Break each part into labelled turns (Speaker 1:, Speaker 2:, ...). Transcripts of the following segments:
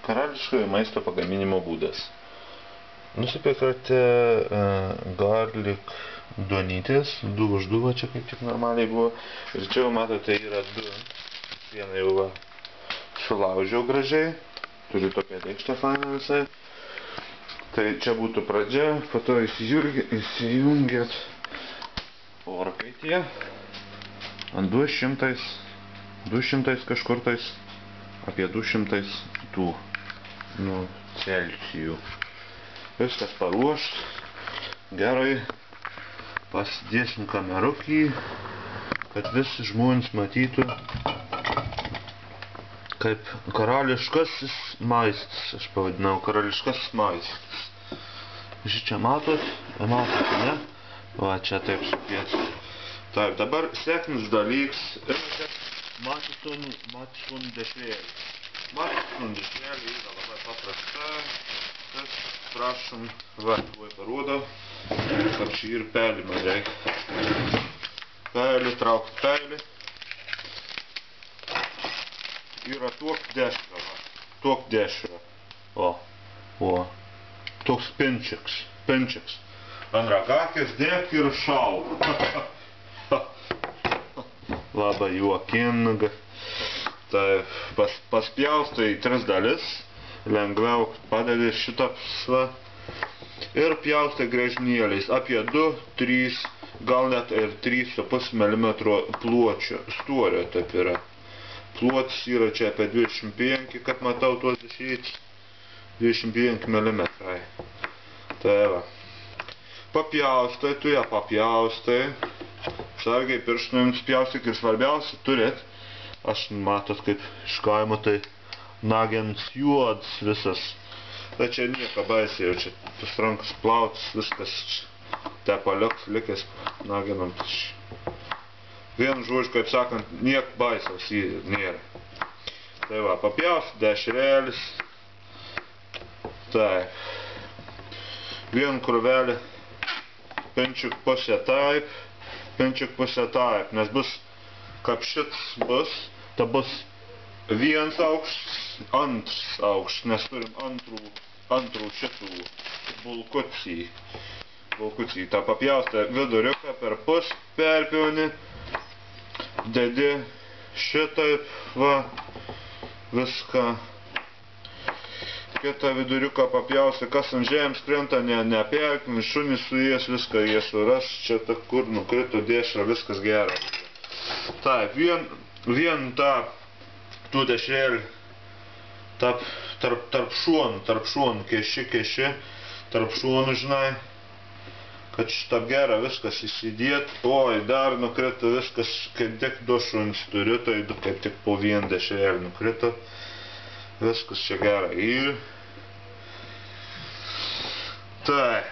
Speaker 1: Karališkojo maisto pagaminimo būdas. Nusipirkate garlic duonytės, 2 už 2 čia kaip tik normaliai buvo. Ir čia jau matote yra 2. Vieną jau sulaužiau gražiai. Turiu tokią lėkštę fainą visai. Tai čia būtų pradžia, po to įsijungiat orkaitėje ant 200 kažkur tais, apie 200 tų Celsiusų. Viskas paruošt, gerai pasidėsim kamerukį, kad visi žmonės matytų, kaip karališkasis maistas, aš pavadinau karališkasis maistas. Čia matot, ne? Va, čia taip supiet. Taip, dabar sekinis dalyks, Matison dešrelė. Matison dešrelė yra labai paprasta. Tas, prašom, va, tuoj parodo, kaip šį ir pelį man reikia. Pelį, traukti pelį. Yra toks dešra, va. Toks dešra. O. Toks penčiaks. Ant ragakės dėk ir šau. Labai juokinga. Tai paspjaustai 3 dalis. Lengviau padedi šitą sva. Ir pjaustai griežnėliais. Apie 2-3, gal net ir 3,5 mm pločio. Storio taip yra. Plotis yra čia apie 25, kad matau tuos dešrytis. 25 mm. Tai va. Papjaustai, tu ją papjaustai. Sargiai pirštinėmis pjaustyk ir svarbiausia turėt. Aš matot kaip iš kaimo tai nagens juodas visas. Tai čia nieko baisiai, jau čia tas rankas plautas, viskas tepaliuks likęs naginam. Vienu žodžiu, kaip sakant, niek baisaus nėra. Tai va, papjausti dešrėlis. Taip. Vienu krūvelį penčiuk pusę taip, nes bus, kaip šits bus, ta bus vienas aukštas, antras aukštas, nes turim antrų šitų bulkucį. Ta papjaustą viduriuką per pus perpjauni, dedi šitaip, va, viską. Kitą viduriuką papjausti, kas ant žemės krenta, neperkini, šunys suės, viską jie suras, čia ta kur nukrito dešra, viskas gera. Taip, vien tų dešrėlį tarp šonų, keši, tarp šonų, žinai, kad šitą gerą viskas įsidėt, oi, dar nukrito viskas, kaip tik 2 šunys turiu, tai kaip tik po 1 dešrėlį nukrito. Viskas čia gerai ir taip,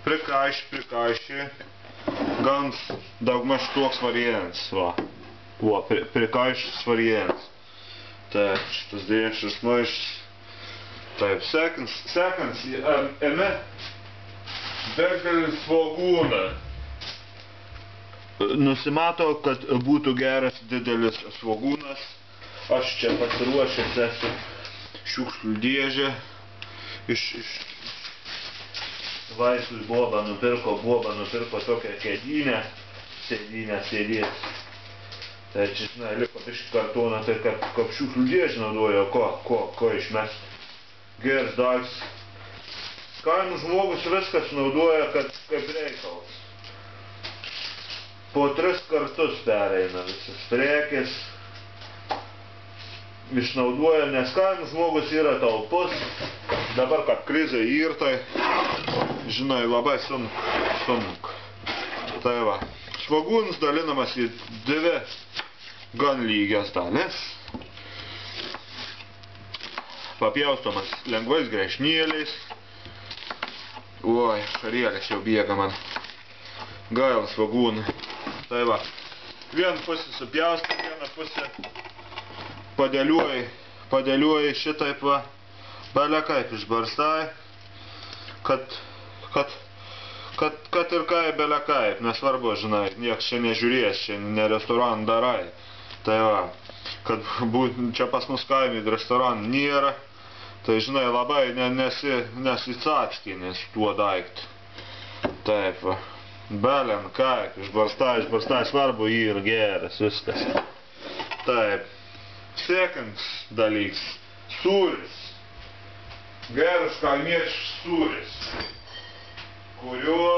Speaker 1: prikaiši, gan daugmaž toks variantas, va, prikaištas variantas. Taip, šitas dešras maišas. Taip, sekans, ėmė begalį svogūną. Nusimato, kad būtų geras didelis svogūnas. Aš čia pasiruošęs esu šiukšlių dėžę. Iš vaistus Boba nupirko tokią kėdynę, sėdėt. Tai čia, žinai, liko biškį kartoną, tai kaip šiukšlių dėžę naudojo, ko išmest. Geras daiktas. Kaimų žmogus viskas naudoja, kaip reikalas. Po 3 kartus pereina visas prekės. Išnaudoja, nes kaimų žmogus yra taupus. Dabar, kad krizė ir tai, žinai, labai sunku. Tai va, svogūnas dalinamas į 2 gan lygias dalis. Papjaustomas lengvais griežnėliais. Oi, šarėlis jau bėga man. Gaila svogūną. Tai va, vieną pusę supjaustai, vieną pusę padėliuoji šitaip va, belekaip išbarstai, kad ir kaip belekaip, nesvarbu, žinai, nieks čia nežiūrės, čia ne restoran darai. Tai va, kad čia pas mus kaime restoranų nėra, tai žinai, labai nesicackinės tuo daiktu. Taip, va. Belen, kaip, išbarstai, svarbu ir geras, viskas. Taip. Sekands dalyks. Sūris. Geras kaimiečių sūris, kuriuo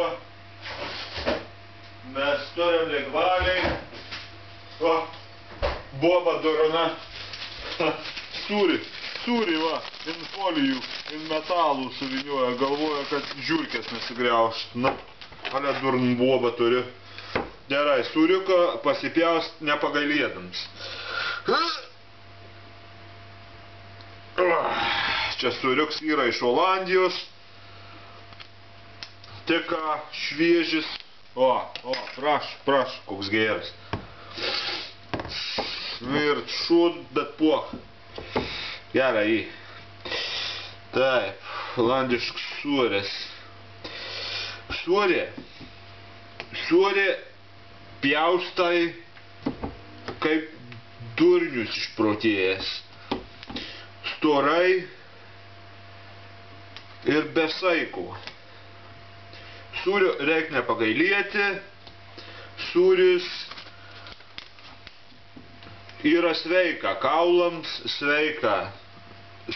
Speaker 1: mes turim lengvaliai. O, boba dorona. Sūrį, va, in folijų, in metalų suvinioja, galvoja, kad žiūrkės nesigriaušt. Na, ale durn boba turiu. Gerai, sūriuką pasipjaust nepagailėdams. Čia sūriuks yra iš Olandijos. Tik šviežis. O, praš, koks geras. Smirt šūd, bet puok. Gerai. Taip, olandiškas sūris. Sūrį pjaustai kaip durnius išprotėjęs. Storai ir be saiko. Sūrių reik nepagailėti. Sūris yra sveika kaulams, sveika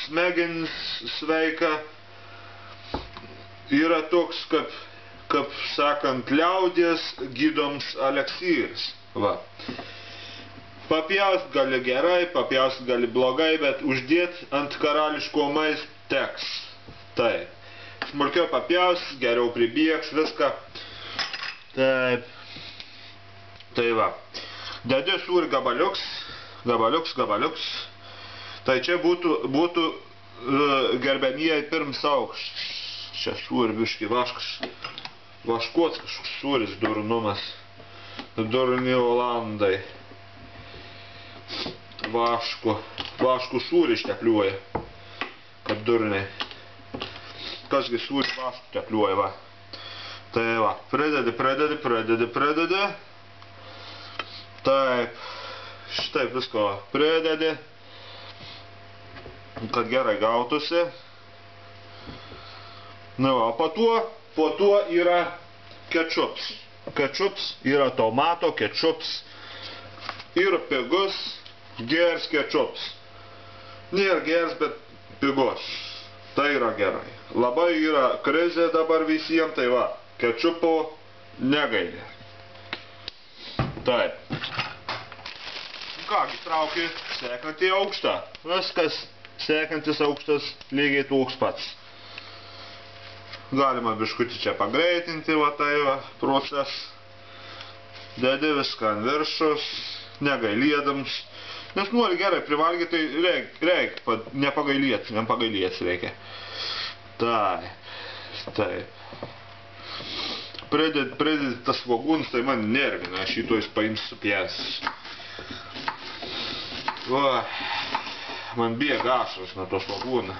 Speaker 1: smegenis, sveika. Yra toks, kaip sakant, liaudies gydoms eleksyras. Va. Papjaust gali gerai, papjaust gali blogai, bet uždėt ant karališko maisto teks. Taip. Smulkiau papjaust, geriau pribėgs, viską. Taip. Tai va. Dedi sūrį gabaliuks. Tai čia būtų gerbėmieji pirms aukštas. Čia sūrį biški vaškas. Vaškots kažkoks sūris, durnumas. Durni Olandai. Vaškų sūrį ištepliuoja. Kad durniai. Kasgi sūrį vaškų tepliuoja, va. Tai va, pridedi. Taip. Šitaip visko pridedi. Kad gerai gautųsi. Na va, po tuo yra kečups. Kečups yra tomato, kečups. Ir pigus, geras kečups. Nėra geras, bet pigus. Tai yra gerai. Labai yra krizė dabar visiems, tai va, kečupo negailė. Taip. Kągi, trauki sekantį aukštą. Viskas sekantis aukštas lygiai toks pats. Galima biškutį čia pagreitinti, va tai va, proces. Dedi viską ant viršus, negailėdams. Nes nori gerai privalgyti, tai reik nepagailėti reikia. Taip. Pridedi tas svogūnas, tai man nervina, aš jį tuos paimsiu supjęs. Va, man bėga ašaros nuo to svogūno.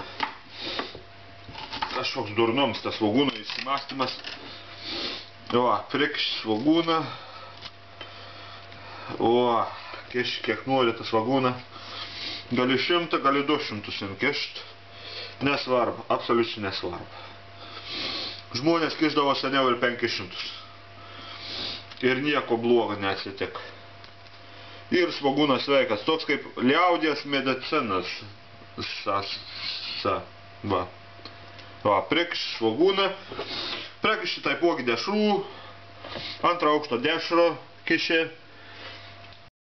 Speaker 1: Kažkoks durnoms tas svogūno įsimastymas. Va, prikšt svogūną. O, kiek nori tas svogūną. Gali 100, gali 200 kišt. Nesvarbu, absoliučiai nesvarbu. Žmonės kišdavo seniau ir 500. Ir nieko blogo neatsitik. Ir svogūnas sveikas, toks kaip liaudies medicinas. Va. Va, prikšt svogūną. Prikšt taipogi dešrų. Antrą aukštą dešrą kišė.